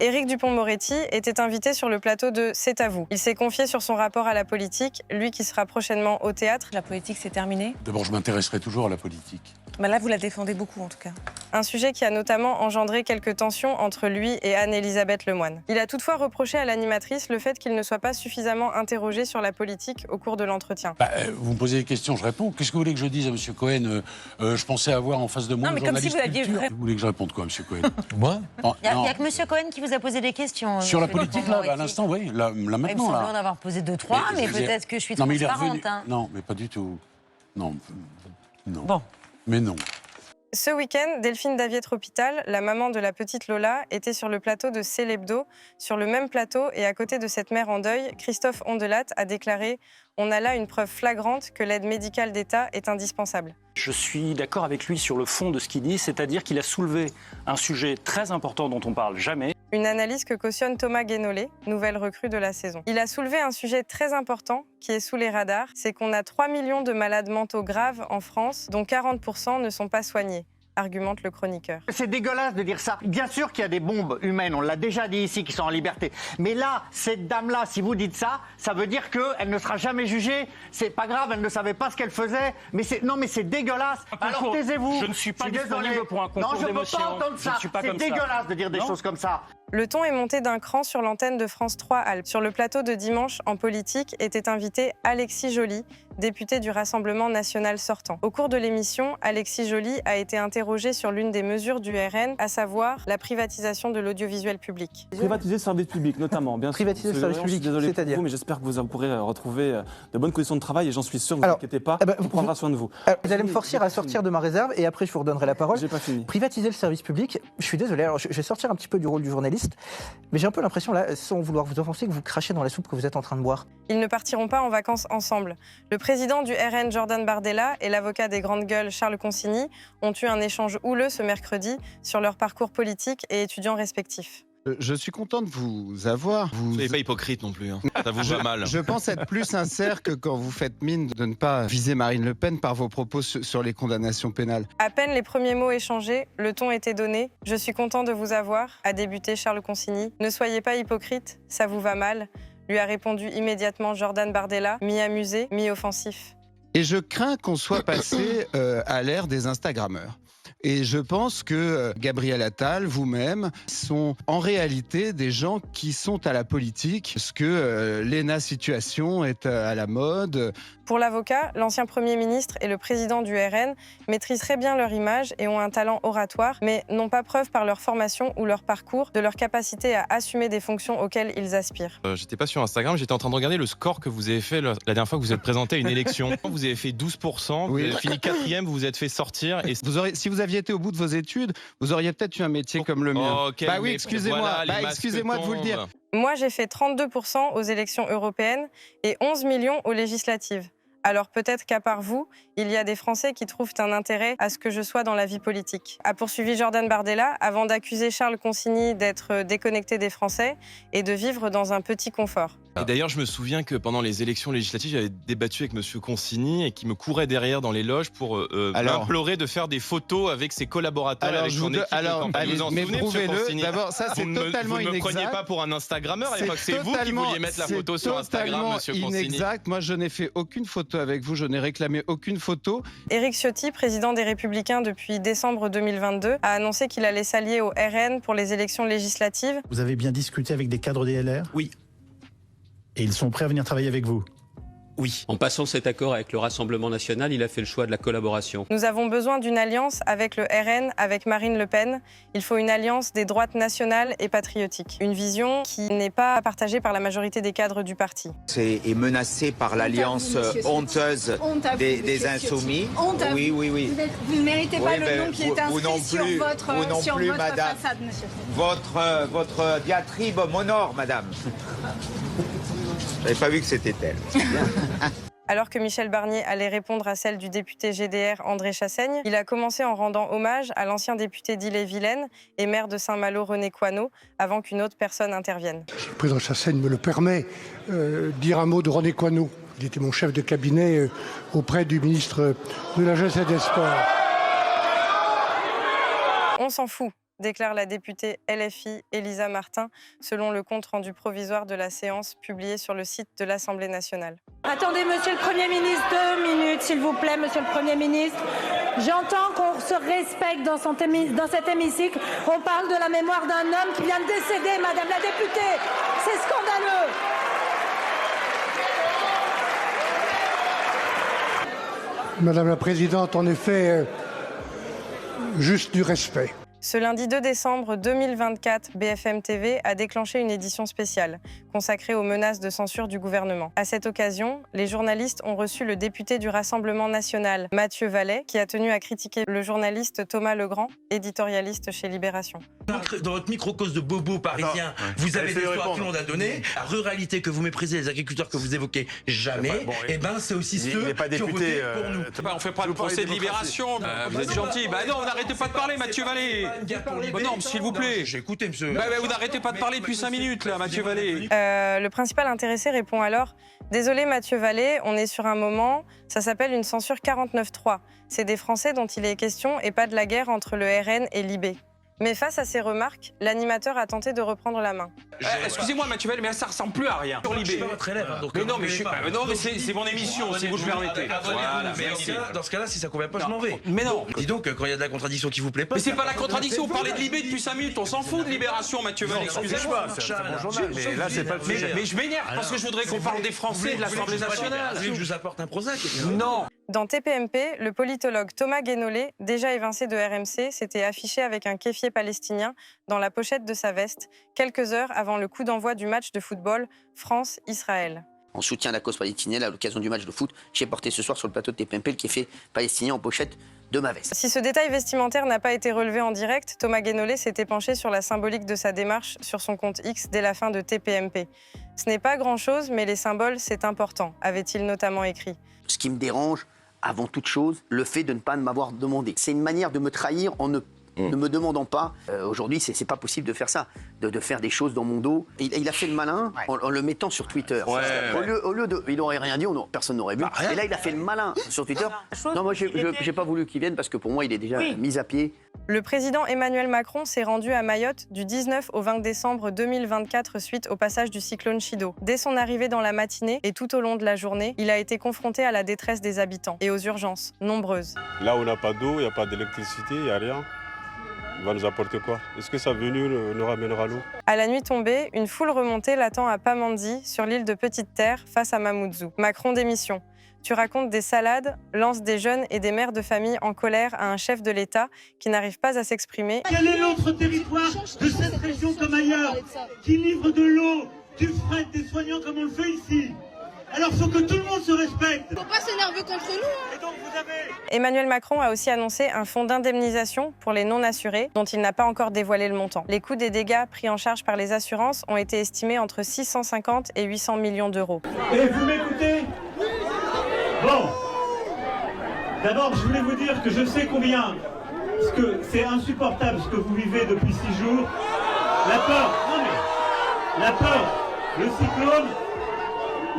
Éric Dupond-Moretti était invité sur le plateau de C'est à vous. Il s'est confié sur son rapport à la politique, lui qui sera prochainement au théâtre. La politique, c'est terminé? D'abord, je m'intéresserai toujours à la politique. Là, vous la défendez beaucoup, en tout cas. Un sujet qui a notamment engendré quelques tensions entre lui et Anne-Elisabeth Lemoine. Il a toutefois reproché à l'animatrice le fait qu'il ne soit pas suffisamment interrogé sur la politique au cours de l'entretien. Vous me posez des questions, je réponds. Qu'est-ce que vous voulez que je dise à M. Cohen? Je pensais avoir en face de moi non, mais un journaliste comme si vous aviez culture. Vous voulez que je réponde quoi, M. Cohen? Moi? Il n'y a que M. Cohen qui vous a posé des questions. Sur la politique, là, à l'instant, oui. Là Il me maintenant, semble là. en avoir posé 2-3, mais peut-être que je suis transparente. Non, mais pas du tout. Non. Bon. Mais non. Ce week-end, Delphine Daviet-Tropital, la maman de la petite Lola, était sur le plateau de C'est l'Hebdo. Sur le même plateau et à côté de cette mère en deuil, Christophe Ondelat a déclaré « On a là une preuve flagrante que l'aide médicale d'État est indispensable ». Je suis d'accord avec lui sur le fond de ce qu'il dit, c'est-à-dire qu'il a soulevé un sujet très important dont on parle jamais. Une analyse que cautionne Thomas Guénolé, nouvelle recrue de la saison. Il a soulevé un sujet très important qui est sous les radars, c'est qu'on a 3 millions de malades mentaux graves en France, dont 40% ne sont pas soignés, argumente le chroniqueur. C'est dégueulasse de dire ça. Bien sûr qu'il y a des bombes humaines, on l'a déjà dit ici, qui sont en liberté. Mais là, cette dame-là, si vous dites ça, ça veut dire qu'elle ne sera jamais jugée. C'est pas grave, elle ne savait pas ce qu'elle faisait. Mais c'est dégueulasse. Alors taisez-vous. Je ne suis pas disponible pour un concours d'émotion. Non, je ne peux pas entendre ça. C'est dégueulasse de dire des choses comme ça. Le ton est monté d'un cran sur l'antenne de France 3 Alpes. Sur le plateau de Dimanche en politique était invité Alexis Joly, député du Rassemblement national sortant. Au cours de l'émission, Alexis Joly a été interrogé sur l'une des mesures du RN, à savoir la privatisation de l'audiovisuel public. Privatiser le service public, notamment, bien sûr. Privatiser le service public, désolé c'est-à-dire pour vous, mais j'espère que vous pourrez retrouver de bonnes conditions de travail et j'en suis sûr, ne vous inquiétez pas, on prendra soin de vous. Vous allez me forcer à sortir de ma réserve et après je vous redonnerai la parole. J'ai pas fini. Privatiser le service public, je suis désolé, alors je vais sortir un petit peu du rôle du journaliste, mais j'ai un peu l'impression, là, sans vouloir vous offenser, que vous crachez dans la soupe que vous êtes en train de boire. Ils ne partiront pas en vacances ensemble. Le président du RN, Jordan Bardella, et l'avocat des grandes gueules, Charles Consigny, ont eu un échange houleux ce mercredi sur leur parcours politique et étudiants respectifs. Je suis content de vous avoir. Vous n'êtes pas hypocrite non plus, hein. Ça vous va mal. Je pense être plus sincère que quand vous faites mine de ne pas viser Marine Le Pen par vos propos sur les condamnations pénales. À peine les premiers mots échangés, le ton était donné. « Je suis content de vous avoir », a débuté Charles Consigny. « Ne soyez pas hypocrite, ça vous va mal », lui a répondu immédiatement Jordan Bardella, mi-amusé, mi-offensif. Et je crains qu'on soit passé à l'ère des Instagrammeurs. Et je pense que Gabriel Attal, vous-même, sont en réalité des gens qui sont à la politique, parce que l'ENA Situation est à la mode. Pour l'avocat, l'ancien Premier ministre et le président du RN maîtrisent très bien leur image et ont un talent oratoire, mais n'ont pas preuve par leur formation ou leur parcours de leur capacité à assumer des fonctions auxquelles ils aspirent. J'étais pas sur Instagram, j'étais en train de regarder le score que vous avez fait la dernière fois que vous êtes présenté à une élection. Vous avez fait 12%, vous avez fini 4e, vous vous êtes fait sortir. Et si vous aviez été au bout de vos études, vous auriez peut-être eu un métier comme le mien. Okay, bah oui, excusez-moi, excusez-moi de vous le dire. Moi, j'ai fait 32% aux élections européennes et 11 millions aux législatives. Alors peut-être qu'à part vous, il y a des Français qui trouvent un intérêt à ce que je sois dans la vie politique. A poursuivi Jordan Bardella avant d'accuser Charles Consigny d'être déconnecté des Français et de vivre dans un petit confort. Et d'ailleurs, je me souviens que pendant les élections législatives, j'avais débattu avec M. Consigny et qui me courait derrière dans les loges pour m'implorer de faire des photos avec ses collaborateurs. Alors, avec son équipe mais prouvez-le. D'abord, ça c'est totalement inexact. Vous ne me preniez pas pour un Instagrammeur à l'époque. C'est vous qui vouliez mettre la photo sur Instagram, M. Consigny. C'est inexact. Moi, je n'ai fait aucune photo avec vous. Je n'ai réclamé aucune photo. Éric Ciotti, président des Républicains depuis décembre 2022, a annoncé qu'il allait s'allier au RN pour les élections législatives. Vous avez bien discuté avec des cadres des LR ? Oui. Et ils sont prêts à venir travailler avec vous ? Oui. En passant cet accord avec le Rassemblement national, il a fait le choix de la collaboration. Nous avons besoin d'une alliance avec le RN, avec Marine Le Pen. Il faut une alliance des droites nationales et patriotiques. Une vision qui n'est pas partagée par la majorité des cadres du parti. C'est menacé par l'alliance honteuse des Insoumis. Oui. Vous ne méritez pas le nom qui est inscrit sur votre façade, monsieur. Votre diatribe m'honore, madame. J'avais pas vu que c'était elle. Alors que Michel Barnier allait répondre à celle du député GDR André Chassaigne, il a commencé en rendant hommage à l'ancien député d'Ille-et-Vilaine et maire de Saint-Malo René Coineau, avant qu'une autre personne intervienne. Si le président Chassaigne me le permet, dire un mot de René Coineau. Il était mon chef de cabinet auprès du ministre de la Jeunesse et des Sports. On s'en fout. déclare la députée LFI Elisa Martin, selon le compte rendu provisoire de la séance publié sur le site de l'Assemblée nationale. Attendez, monsieur le Premier ministre, 2 minutes, s'il vous plaît, monsieur le Premier ministre. J'entends qu'on se respecte dans cet hémicycle. On parle de la mémoire d'un homme qui vient de décéder, madame la députée. C'est scandaleux. Madame la Présidente, en effet, juste du respect. Ce lundi 2 décembre 2024, BFM TV a déclenché une édition spéciale consacrée aux menaces de censure du gouvernement. À cette occasion, les journalistes ont reçu le député du Rassemblement national, Mathieu Vallet, qui a tenu à critiquer le journaliste Thomas Legrand, éditorialiste chez Libération. Dans votre microcosme de bobo parisien, vous avez des histoires tout le monde à donner. La ruralité que vous méprisez, les agriculteurs que vous évoquez jamais, c'est aussi ceux qui ont voté pour nous. On fait pas de procès de Libération. Vous êtes gentil. Non, n'arrêtez pas de parler, Mathieu Vallet. Non, s'il vous plaît. J'ai écouté, monsieur. Vous n'arrêtez pas de parler depuis 5 minutes, là, Mathieu Vallet. Le principal intéressé répond alors « Désolé Mathieu Vallet, on est sur un moment, ça s'appelle une censure 49.3. C'est des Français dont il est question et pas de la guerre entre le RN et l'IB. » Mais face à ces remarques, l'animateur a tenté de reprendre la main. Excusez-moi, Mathieu Vallet, mais ça ressemble plus à rien. Sur l'IB. C'est mon émission, si vous le permettez. Voilà, dans ce cas-là, si ça convient pas, je m'en vais. Mais non. Dis donc, quand il y a de la contradiction qui vous plaît pas. Mais c'est pas la contradiction, vous parlez de l'IB depuis 5 minutes, on s'en fout de Libération, Mathieu Vallet, excusez-moi. C'est un bon journal, mais là, c'est pas le sujet. Mais je m'énerve parce que je voudrais qu'on parle des Français de l'Assemblée nationale. Vous voulez que je vous apporte un Prozac? Non. Dans TPMP, le politologue Thomas Guénolé, déjà évincé de RMC, s'était affiché avec un kéfier palestinien dans la pochette de sa veste, quelques heures avant le coup d'envoi du match de football France-Israël. En soutien à la cause palestinienne, à l'occasion du match de foot, j'ai porté ce soir sur le plateau de TPMP le kéfier palestinien en pochette de ma veste. Si ce détail vestimentaire n'a pas été relevé en direct, Thomas Guénolé s'était penché sur la symbolique de sa démarche sur son compte X dès la fin de TPMP. Ce n'est pas grand-chose, mais les symboles, c'est important, avait-il notamment écrit. Ce qui me dérange, avant toute chose, le fait de ne pas m'avoir demandé. C'est une manière de me trahir en ne me demandant pas. Aujourd'hui, c'est pas possible de faire ça, de faire des choses dans mon dos. Il a fait le malin en le mettant sur Twitter. Au lieu de... Il n'aurait rien dit, personne n'aurait vu. Et là, il a fait le malin sur Twitter. Non, moi, j'ai pas voulu qu'il vienne parce que pour moi, il est déjà mis à pied. Le président Emmanuel Macron s'est rendu à Mayotte du 19 au 20 décembre 2024 suite au passage du cyclone Chido. Dès son arrivée dans la matinée et tout au long de la journée, il a été confronté à la détresse des habitants et aux urgences, nombreuses. Là où on n'a pas d'eau, il n'y a pas d'électricité, il n'y a rien. Il va nous apporter quoi? Est-ce que sa venue nous ramènera l'eau? À la nuit tombée, une foule remontée l'attend à Pamandzi, sur l'île de Petite-Terre, face à Mamoudzou. Macron démission. Tu racontes des salades, lance des jeunes et des mères de famille en colère à un chef de l'État qui n'arrive pas à s'exprimer. Quel est l'autre territoire de cette région comme ailleurs qui livre de l'eau, du fret, des soignants comme on le fait ici? Alors il faut que tout le monde se respecte. Faut pas s'énerver contre nous. Et donc vous avez... Emmanuel Macron a aussi annoncé un fonds d'indemnisation pour les non-assurés, dont il n'a pas encore dévoilé le montant. Les coûts des dégâts pris en charge par les assurances ont été estimés entre 650 et 800 millions d'euros. Et vous m'écoutez? Bon. D'abord, je voulais vous dire que je sais combien, parce que c'est insupportable ce que vous vivez depuis 6 jours. La peur, le cyclone.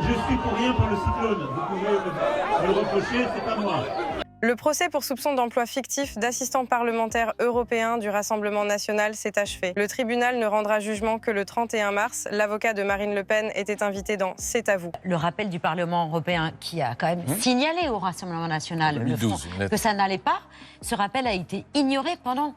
Je suis pour rien pour le cyclone. Vous pouvez me le reprocher, c'est pas moi. Le procès pour soupçon d'emploi fictif d'assistant parlementaire européen du Rassemblement national s'est achevé. Le tribunal ne rendra jugement que le 31 mars. L'avocat de Marine Le Pen était invité dans C'est à vous. Le rappel du Parlement européen qui a quand même signalé au Rassemblement national que ça n'allait pas, ce rappel a été ignoré pendant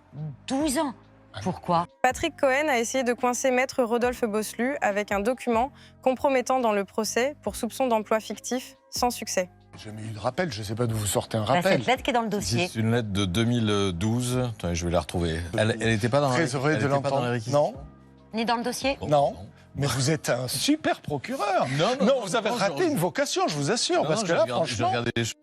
12 ans. Pourquoi? Patrick Cohen a essayé de coincer maître Rodolphe Boslu avec un document compromettant dans le procès pour soupçon d'emploi fictif, sans succès. J'ai jamais eu de rappel, je ne sais pas d'où vous sortez un rappel. Cette lettre qui est dans le dossier. C'est une lettre de 2012. Attendez, je vais la retrouver. Elle n'était pas dans la réquisition. Très heureux de l'entendre. Non. Ni dans le dossier? Non. Mais vous êtes un super procureur. Non, vous avez raté une vocation, je vous assure. Parce que là, franchement... Je regardais les choses.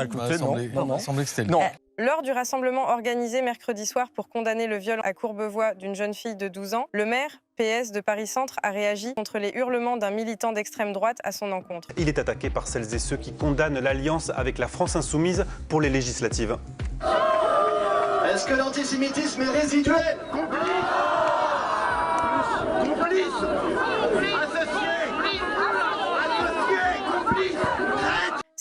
Écoutez, non. semblait que c'était non. Lors du rassemblement organisé mercredi soir pour condamner le viol à Courbevoie d'une jeune fille de 12 ans, le maire, PS de Paris-Centre, a réagi contre les hurlements d'un militant d'extrême droite à son encontre. Il est attaqué par celles et ceux qui condamnent l'alliance avec la France insoumise pour les législatives. Est-ce que l'antisémitisme est résiduel?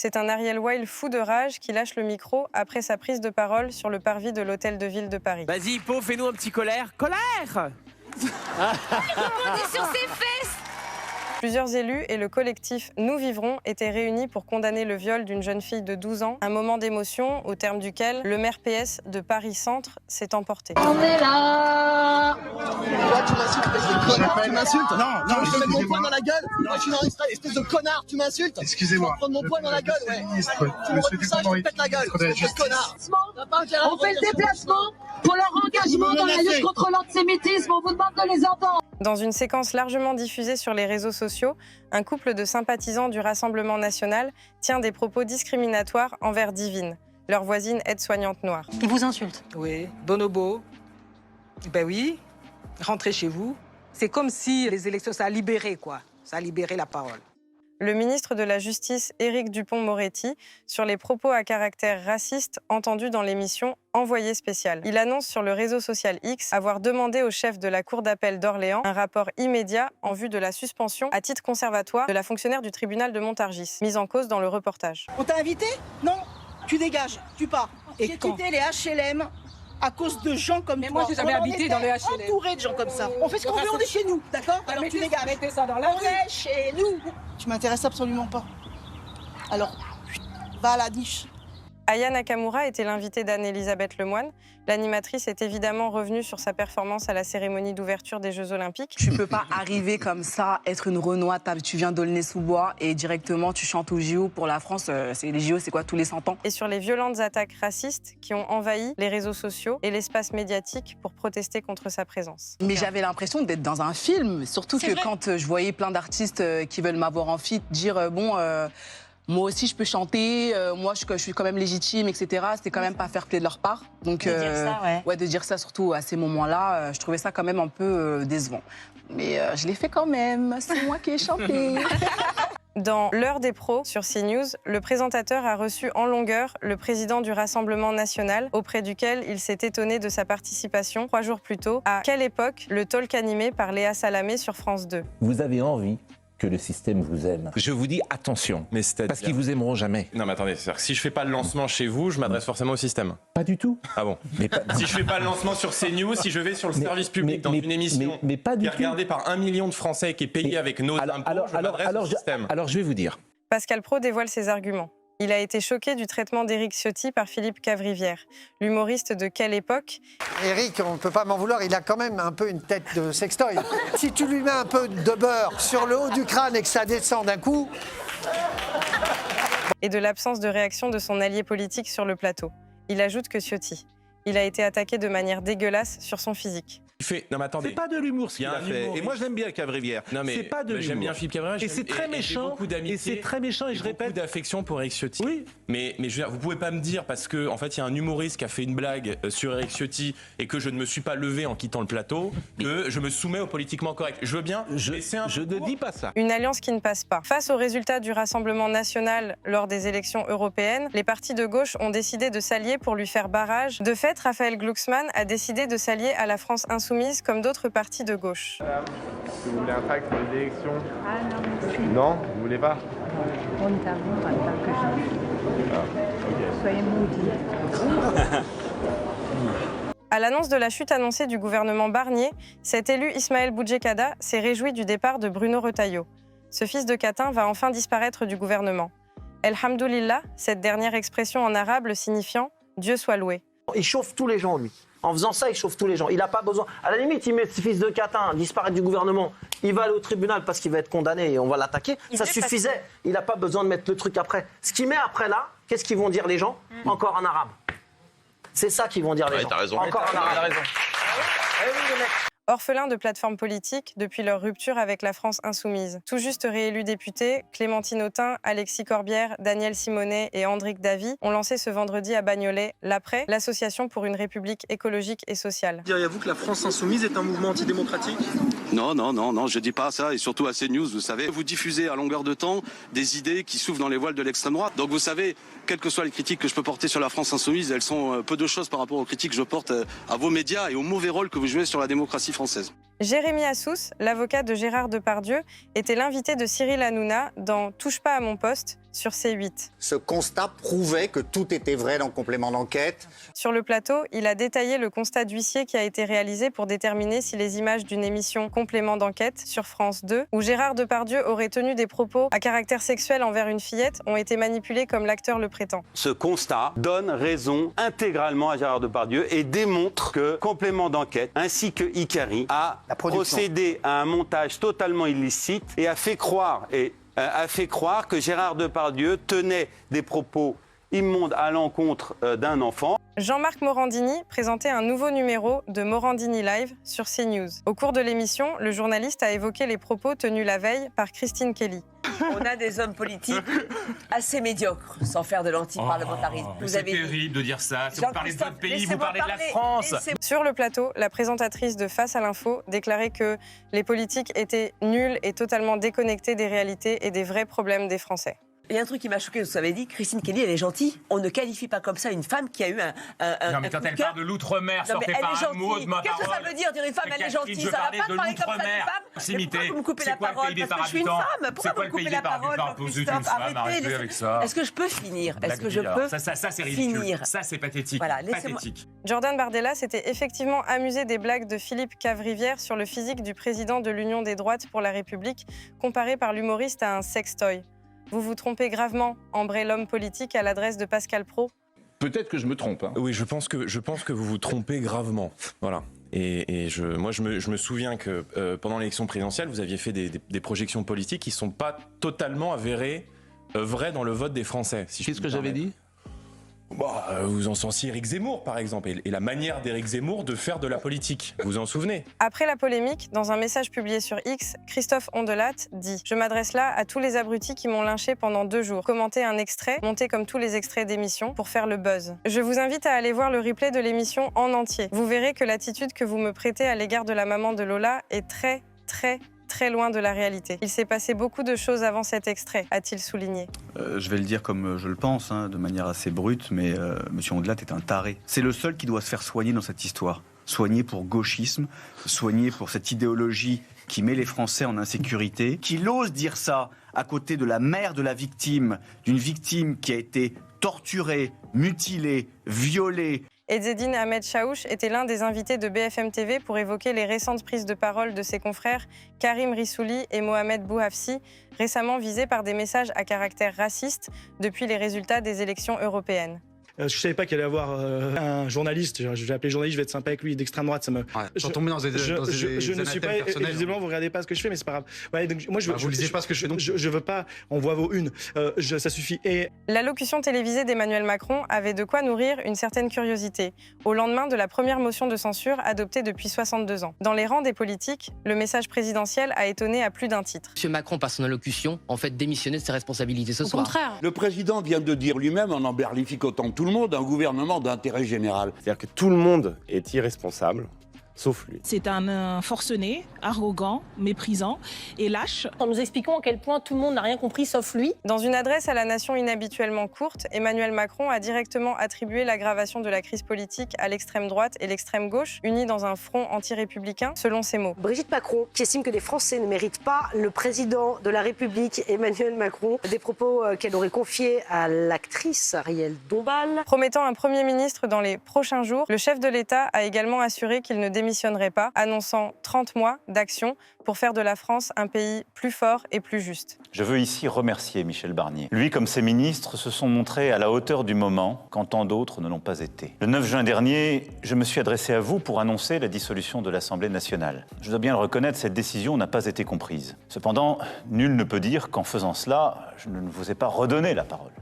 c'est un Ariel Wild fou de rage qui lâche le micro après sa prise de parole sur le parvis de l'Hôtel de Ville de Paris. Vas-y, Hippo, fais-nous un petit colère. Colère. Rebondis sur ses fesses. Plusieurs élus et le collectif Nous Vivrons étaient réunis pour condamner le viol d'une jeune fille de 12 ans, un moment d'émotion au terme duquel le maire PS de Paris Centre s'est emporté. On est là. Toi, tu m'insultes, espèce de connard, tu m'insultes. Non, je te mets mon poing dans la gueule. Moi, je suis dans l'extrait, espèce de connard, tu m'insultes. Excusez-moi. Tu vas prendre mon poing dans la gueule, ouais. Tu me Monsieur redis ça, je te pète la gueule, espèce de connard. On fait le déplacement pour leur engagement dans la lutte contre l'antisémitisme. On vous demande de les entendre. Dans une séquence largement diffusée sur les réseaux sociaux, un couple de sympathisants du Rassemblement national tient des propos discriminatoires envers Divine, leur voisine aide-soignante noire. Ils vous insultent? Oui, bonobo. Ben oui, rentrez chez vous. C'est comme si les élections, ça a libéré, quoi. Ça a libéré la parole. Le ministre de la Justice, Éric Dupond-Moretti, sur les propos à caractère raciste entendus dans l'émission Envoyé spécial. Il annonce sur le réseau social X avoir demandé au chef de la Cour d'appel d'Orléans un rapport immédiat en vue de la suspension à titre conservatoire de la fonctionnaire du tribunal de Montargis, mise en cause dans le reportage. On t'a invité? Non, tu dégages, tu pars. J'ai quitté les HLM à cause de gens comme toi. Mais moi, j'ai jamais habité dans les HLM. Entouré de gens comme ça. On fait ce qu'on veut, on est chez nous, d'accord? Alors tu dégages. Mettez ça dans la rue. On est chez nous. Tu m'intéresses absolument pas. Alors, va à la niche. Aya Nakamura était l'invitée d'Anne-Elisabeth Lemoine. L'animatrice est évidemment revenue sur sa performance à la cérémonie d'ouverture des Jeux Olympiques. Tu peux pas arriver comme ça, être une Renois, tu viens d'Aulnay-sous-Bois et directement tu chantes aux JO pour la France. Les JO, c'est quoi, tous les 100 ans? Et sur les violentes attaques racistes qui ont envahi les réseaux sociaux et l'espace médiatique pour protester contre sa présence. Mais j'avais l'impression d'être dans un film, surtout que quand je voyais plein d'artistes qui veulent m'avoir en feat dire moi aussi, je peux chanter, moi, je suis quand même légitime, etc. C'était quand même pas fair play de leur part. Donc, de dire ça, ouais. De dire ça, surtout à ces moments-là, je trouvais ça quand même un peu décevant. Mais je l'ai fait quand même, c'est moi qui ai chanté. Dans l'heure des pros sur CNews, le présentateur a reçu en longueur le président du Rassemblement national, auprès duquel il s'est étonné de sa participation 3 jours plus tôt à Quelle époque, le talk animé par Léa Salamé sur France 2. Vous avez envie que le système vous aime. Je vous dis attention, parce qu'ils vous aimeront jamais. Non mais attendez, c'est-à-dire que si je fais pas le lancement chez vous, je m'adresse forcément au système. Pas du tout. Ah bon? Si je fais pas le lancement sur CNews, si je vais sur le service public dans une émission mais pas du qui est regardée par 1 million de Français et qui est payée avec nos impôts, je m'adresse au système. Alors je vais vous dire. Pascal Praud dévoile ses arguments. Il a été choqué du traitement d'Éric Ciotti par Philippe Cavrivière, l'humoriste de Quelle époque. Éric, on ne peut pas m'en vouloir, il a quand même un peu une tête de sextoy. Si tu lui mets un peu de beurre sur le haut du crâne et que ça descend d'un coup... Et de l'absence de réaction de son allié politique sur le plateau. Il ajoute que Ciotti, il a été attaqué de manière dégueulasse sur son physique. Non mais attendez. C'est pas de l'humour ce qu'il a fait. Et moi j'aime bien Cavrivière. Non mais c'est pas de l'humour. J'aime bien Philippe Cavrivière. Et c'est très méchant. Et c'est très méchant et je répète. Beaucoup d'affection pour Éric Ciotti. Oui. Mais je veux dire, vous pouvez pas me dire parce que en fait il y a un humoriste qui a fait une blague sur Éric Ciotti et que je ne me suis pas levé en quittant le plateau que je me soumets au politiquement correct. Je veux bien. Je ne dis pas ça. Une alliance qui ne passe pas. Face aux résultats du Rassemblement national lors des élections européennes, les partis de gauche ont décidé de s'allier pour lui faire barrage. De fait, Raphaël Glucksmann a décidé de s'allier à la France insoumise comme d'autres partis de gauche. Est-ce que vous voulez un tract pour les élections? Ah non, merci. Non, vous voulez pas? On t'avoue en tant que gens. Soyez maudits. À l'annonce de la chute annoncée du gouvernement Barnier, cet élu Ismaël Boudjekada s'est réjoui du départ de Bruno Retailleau. Ce fils de Catin va enfin disparaître du gouvernement. Elhamdoulillah, cette dernière expression en arabe le signifiant « Dieu soit loué ». Il chauffe tous les gens, lui. En faisant ça, il chauffe tous les gens. Il n'a pas besoin. À la limite, il met ce fils de Catin disparaître du gouvernement. Il va aller au tribunal parce qu'il va être condamné et on va l'attaquer. Ça suffisait. Il n'a pas besoin de mettre le truc après. Ce qu'il met après là, qu'est-ce qu'ils vont dire les gens? Encore en arabe. C'est ça qu'ils vont dire les gens. T'as raison. Encore en arabe. T'as raison. Orphelins de plateformes politiques depuis leur rupture avec la France insoumise. Tout juste réélus députés, Clémentine Autain, Alexis Corbière, Daniel Simonet et Andric Davy ont lancé ce vendredi à Bagnolet, l'APRES, l'Association pour une République écologique et sociale. Diriez-vous que la France insoumise est un mouvement antidémocratique? Non, je dis pas ça, et surtout à CNews, vous savez, vous diffusez à longueur de temps des idées qui souffrent dans les voiles de l'extrême droite. Donc vous savez, quelles que soient les critiques que je peux porter sur la France insoumise, elles sont peu de choses par rapport aux critiques que je porte à vos médias et au mauvais rôle que vous jouez sur la démocratie française. Jérémy Assous, l'avocat de Gérard Depardieu, était l'invité de Cyril Hanouna dans Touche pas à mon poste sur C8. Ce constat prouvait que tout était vrai dans Complément d'enquête. Sur le plateau, il a détaillé le constat d'huissier qui a été réalisé pour déterminer si les images d'une émission Complément d'enquête sur France 2, où Gérard Depardieu aurait tenu des propos à caractère sexuel envers une fillette, ont été manipulés comme l'acteur le prétend. Ce constat donne raison intégralement à Gérard Depardieu et démontre que Complément d'enquête ainsi que Icari a procédé à un montage totalement illicite et a fait croire que Gérard Depardieu tenait des propos immondes à l'encontre d'un enfant. Jean-Marc Morandini présentait un nouveau numéro de Morandini Live sur CNews. Au cours de l'émission, le journaliste a évoqué les propos tenus la veille par Christine Kelly. On a des hommes politiques assez médiocres, sans faire de l'anti-parlementarisme. C'est terrible de dire ça. Vous parlez de votre pays, vous parlez de la France. Sur le plateau, la présentatrice de Face à l'info déclarait que les politiques étaient nuls et totalement déconnectés des réalités et des vrais problèmes des Français. Il y a un truc qui m'a choqué, vous avez dit, Christine Kelly, elle est gentille. On ne qualifie pas comme ça une femme qui a eu un non, mais quand elle parle de l'outre-mer, sortez par un mot de ma parole. Qu'est-ce que ça veut dire une femme, elle est gentille? Ça va pas parler comme ça d'une femme. Proximité. Pourquoi vous me coupez la parole? Parce que je suis une femme. Pourquoi vous me coupez la parole? Arrêtez avec ça. Est-ce que je peux finir? Est-ce que je peux Ça c'est ridicule. Ça, c'est pathétique. Voilà, pathétique. Jordan Bardella s'était effectivement amusé des blagues de Philippe Cavrivière sur le physique du président de l'Union des droites pour la République, comparé par l'humoriste à un sextoy. Vous vous trompez gravement, embrée l'homme politique à l'adresse de Pascal Praud. Peut-être que je me trompe. Hein. Oui, je pense que vous vous trompez gravement. Voilà. Et je me souviens que pendant l'élection présidentielle, vous aviez fait des projections politiques qui ne sont pas totalement avérées vraies dans le vote des Français. Qu'est-ce que j'avais dit ? Vous encensiez Éric Zemmour, par exemple, et la manière d'Éric Zemmour de faire de la politique. Vous vous en souvenez ? Après la polémique, dans un message publié sur X, Christophe Ondelat dit « Je m'adresse là à tous les abrutis qui m'ont lynché pendant 2 jours. Commentez un extrait, montez comme tous les extraits d'émissions pour faire le buzz. Je vous invite à aller voir le replay de l'émission en entier. Vous verrez que l'attitude que vous me prêtez à l'égard de la maman de Lola est très loin de la réalité. Il s'est passé beaucoup de choses avant cet extrait, a-t-il souligné. Je vais le dire comme je le pense, de manière assez brute, mais M. Ondelat est un taré. C'est le seul qui doit se faire soigner dans cette histoire. Soigner pour gauchisme, soigner pour cette idéologie qui met les Français en insécurité, qu'il ose dire ça à côté de la mère de la victime, d'une victime qui a été torturée, mutilée, violée. Ezzedine Ahmed Chaouch était l'un des invités de BFM TV pour évoquer les récentes prises de parole de ses confrères Karim Rissouli et Mohamed Bouhafsi, récemment visés par des messages à caractère raciste depuis les résultats des élections européennes. Je ne savais pas qu'il allait y avoir un journaliste, je vais appeler journaliste, je vais être sympa avec lui, d'extrême droite, ça me... Sans tomber dans des je ne suis pas, visiblement vous regardez pas ce que je fais, mais c'est pas grave. Ouais, donc, moi, vous lisez pas ce que je fais, donc je veux pas, on voit vos unes, ça suffit. Et... L'allocution télévisée d'Emmanuel Macron avait de quoi nourrir une certaine curiosité, au lendemain de la première motion de censure adoptée depuis 62 ans. Dans les rangs des politiques, le message présidentiel a étonné à plus d'un titre. M. Macron, par son allocution, en fait démissionné de ses responsabilités ce soir. Au contraire. Le président vient de dire lui-même, en emberlificotant tout le monde, un gouvernement d'intérêt général. C'est-à-dire que tout le monde est irresponsable, sauf lui. C'est un forcené, arrogant, méprisant et lâche. En nous expliquant à quel point tout le monde n'a rien compris sauf lui. Dans une adresse à la nation inhabituellement courte, Emmanuel Macron a directement attribué l'aggravation de la crise politique à l'extrême droite et l'extrême gauche, unis dans un front anti-républicain, selon ses mots. Brigitte Macron, qui estime que les Français ne méritent pas le président de la République, Emmanuel Macron, des propos qu'elle aurait confiés à l'actrice Ariel Dombal. Promettant un Premier ministre dans les prochains jours, le chef de l'État a également assuré qu'il ne démissionnerait pas, annonçant 30 mois d'action pour faire de la France un pays plus fort et plus juste. Je veux ici remercier Michel Barnier. Lui, comme ses ministres, se sont montrés à la hauteur du moment quand tant d'autres ne l'ont pas été. Le 9 juin dernier, je me suis adressé à vous pour annoncer la dissolution de l'Assemblée nationale. Je dois bien le reconnaître, cette décision n'a pas été comprise. Cependant, nul ne peut dire qu'en faisant cela, je ne vous ai pas redonné la parole.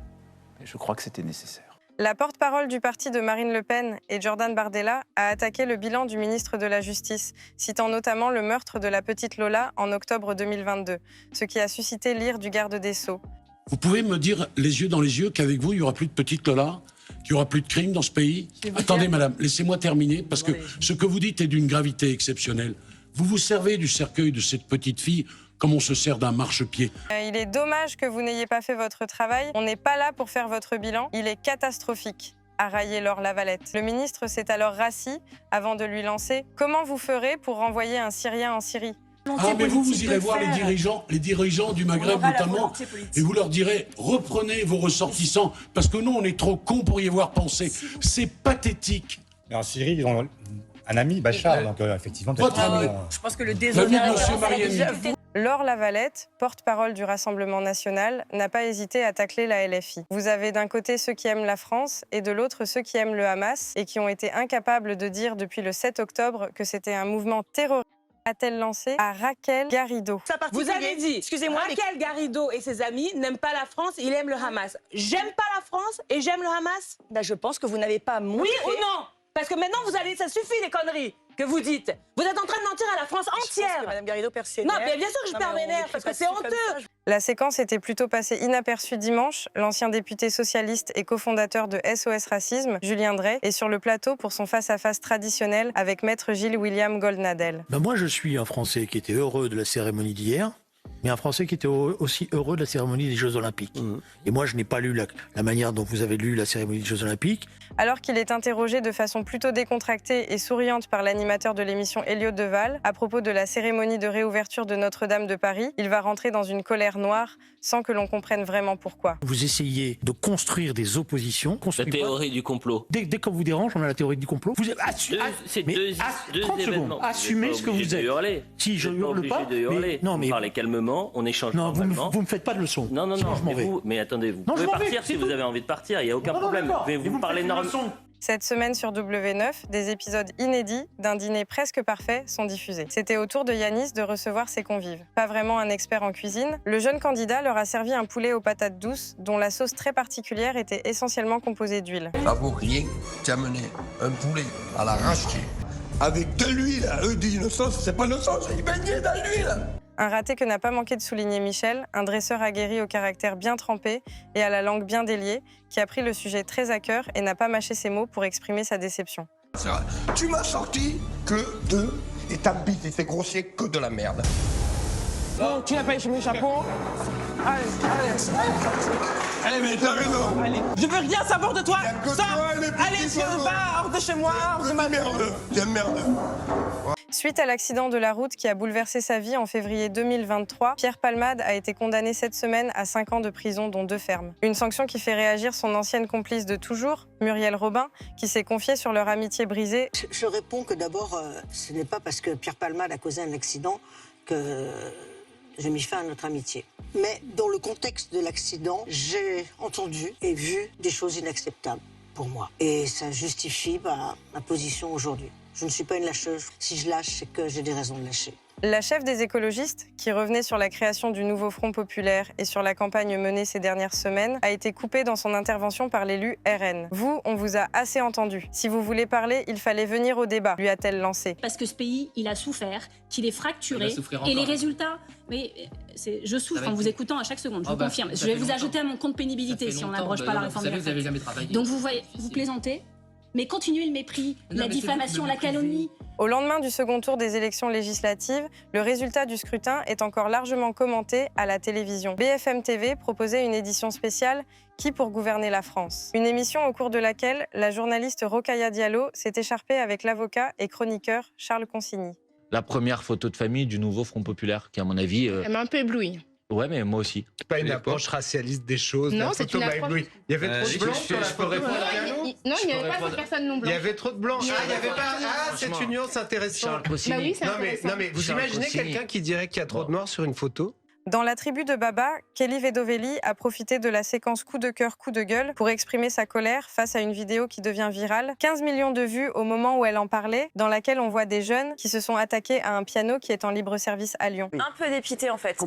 Et je crois que c'était nécessaire. La porte-parole du parti de Marine Le Pen et Jordan Bardella a attaqué le bilan du ministre de la Justice, citant notamment le meurtre de la petite Lola en octobre 2022, ce qui a suscité l'ire du garde des Sceaux. Vous pouvez me dire les yeux dans les yeux qu'avec vous, il n'y aura plus de petite Lola, qu'il n'y aura plus de crimes dans ce pays? Attendez, madame, laissez-moi terminer, parce que ce que vous dites est d'une gravité exceptionnelle. Vous vous servez du cercueil de cette petite fille comme on se sert d'un marchepied. Il est dommage que vous n'ayez pas fait votre travail. On n'est pas là pour faire votre bilan. Il est catastrophique, a raillé Laure Lavalette. Le ministre s'est alors rassis avant de lui lancer « Comment vous ferez pour renvoyer un Syrien en Syrie ?» Ah, mais vous irez voir les dirigeants du Maghreb notamment, et vous leur direz, reprenez vos ressortissants, parce que nous, on est trop cons pour y avoir pensé. C'est pathétique. Mais en Syrie, ils ont un ami, Bachar, donc effectivement... Votre ami. Je pense que le déshonneur... Laure Lavalette, porte-parole du Rassemblement national, n'a pas hésité à tacler la LFI. Vous avez d'un côté ceux qui aiment la France et de l'autre ceux qui aiment le Hamas et qui ont été incapables de dire depuis le 7 octobre que c'était un mouvement terroriste. A-t-elle lancé à Raquel Garrido. Vous avez dit, excusez-moi, Raquel Garrido et ses amis n'aiment pas la France, ils aiment le Hamas. J'aime pas la France et j'aime le Hamas. Je pense que vous n'avez pas montré... Oui ou non? Parce que maintenant, ça suffit les conneries que vous dites. Vous êtes en train de mentir à la France entière. Je pense que Mme Garrido perd ses nerfs. Non, bien sûr que je perds mes nerfs, parce que c'est honteux. La séquence était plutôt passée inaperçue dimanche. L'ancien député socialiste et cofondateur de SOS Racisme, Julien Drey, est sur le plateau pour son face-à-face traditionnel avec maître Gilles William Goldnadel. Moi, je suis un Français qui était heureux de la cérémonie d'hier, mais un Français qui était aussi heureux de la cérémonie des Jeux Olympiques. Et moi, je n'ai pas lu la manière dont vous avez lu la cérémonie des Jeux Olympiques. Alors qu'il est interrogé de façon plutôt décontractée et souriante par l'animateur de l'émission Elliot Deval à propos de la cérémonie de réouverture de Notre-Dame de Paris, il va rentrer dans une colère noire sans que l'on comprenne vraiment pourquoi. Vous essayez de construire des oppositions. La théorie du complot. Dès qu'on vous dérange, on a la théorie du complot. Vous avez c'est deux 30 événements. secondes. Assumez ce que vous êtes. Hurler. Si je hurle pas, de hurler. non mais parlez calmement, on échange normalement. Vous me faites pas de leçon. Non, mais attendez, vous pouvez partir si vous avez envie de partir, il n'y a aucun problème. Mais vous parlez normalement. Cette semaine sur W9, des épisodes inédits d'un dîner presque parfait sont diffusés. C'était au tour de Yanis de recevoir ses convives. Pas vraiment un expert en cuisine, le jeune candidat leur a servi un poulet aux patates douces dont la sauce très particulière était essentiellement composée d'huile. Ça vaut rien d'amener un poulet à l'arraché avec de l'huile. Eux disent une sauce, c'est pas une sauce, ils baignent dans l'huile. Un raté que n'a pas manqué de souligner Michel, un dresseur aguerri au caractère bien trempé et à la langue bien déliée, qui a pris le sujet très à cœur et n'a pas mâché ses mots pour exprimer sa déception. Tu m'as sorti que de... et ta bite était grossier que de la merde. Bon, tu n'as pas échangé le chapeau. Allez, mais t'as raison. Allez. Je veux rien savoir de toi. Sors. Allez, tu vas hors de chez moi, hors de ma merde. T'es merde. Suite à l'accident de la route qui a bouleversé sa vie en février 2023, Pierre Palmade a été condamné cette semaine à 5 ans de prison, dont 2 fermes. Une sanction qui fait réagir son ancienne complice de toujours, Muriel Robin, qui s'est confiée sur leur amitié brisée. Je réponds que d'abord, ce n'est pas parce que Pierre Palmade a causé un accident que j'ai mis fin à notre amitié. Mais dans le contexte de l'accident, j'ai entendu et vu des choses inacceptables pour moi. Et ça justifie ma position aujourd'hui. Je ne suis pas une lâcheuse. Si je lâche, c'est que j'ai des raisons de lâcher. La chef des écologistes, qui revenait sur la création du nouveau Front populaire et sur la campagne menée ces dernières semaines, a été coupée dans son intervention par l'élu RN. Vous, on vous a assez entendu. Si vous voulez parler, il fallait venir au débat, lui a-t-elle lancé. Parce que ce pays, il a souffert, qu'il est fracturé, et les résultats... Mais je souffre en vous écoutant à chaque seconde, je vous confirme. Je vais vous ajouter à mon compte pénibilité si on n'abroge pas la réforme des retraites. Donc vous voyez, vous plaisantez, mais continuez le mépris, la diffamation, la calomnie. Au lendemain du second tour des élections législatives, le résultat du scrutin est encore largement commenté à la télévision. BFM TV proposait une édition spéciale « Qui pour gouverner la France ?». Une émission au cours de laquelle la journaliste Rokhaya Diallo s'est écharpée avec l'avocat et chroniqueur Charles Consigny. La première photo de famille du nouveau Front populaire, qui à mon avis... Elle m'a un peu éblouie. Ouais, mais moi aussi. C'est pas une approche racialiste des choses. Non, c'est une approche... Il y avait trop de blancs sur la photo. Non, il n'y avait pas de personne non blanche. Il y avait trop de blancs. Ah, il y avait pas... c'est une nuance intéressante. Bah oui, c'est intéressant. Non, mais vous imaginez quelqu'un qui dirait qu'il y a trop de noirs sur une photo ? Dans la tribu de Baba, Kelly Vedovelli a profité de la séquence coup de cœur, coup de gueule pour exprimer sa colère face à une vidéo qui devient virale. 15 millions de vues au moment où elle en parlait, dans laquelle on voit des jeunes qui se sont attaqués à un piano qui est en libre service à Lyon. Un peu dépité en fait.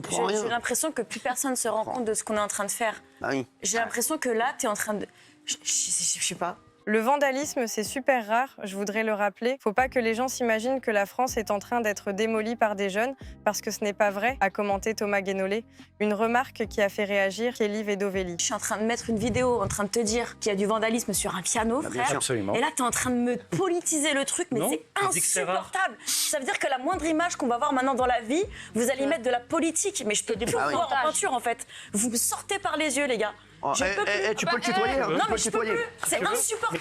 J'ai l'impression que plus personne ne se rend compte de ce qu'on est en train de faire. Bah oui. J'ai l'impression que là, tu es en train de... Je sais pas. Le vandalisme, c'est super rare, je voudrais le rappeler. Faut pas que les gens s'imaginent que la France est en train d'être démolie par des jeunes, parce que ce n'est pas vrai, a commenté Thomas Guénolé. Une remarque qui a fait réagir Kelly Vedovelli. Je suis en train de mettre une vidéo, en train de te dire qu'il y a du vandalisme sur un piano, frère. Absolument. Et là, tu es en train de me politiser le truc, mais c'est insupportable. Ça veut dire que la moindre image qu'on va voir maintenant dans la vie, vous allez mettre de la politique. Mais je peux plus voir en peinture, en fait. Vous me sortez par les yeux, les gars. Tu peux le tutoyer. Non, mais je peux plus. C'est insupportable.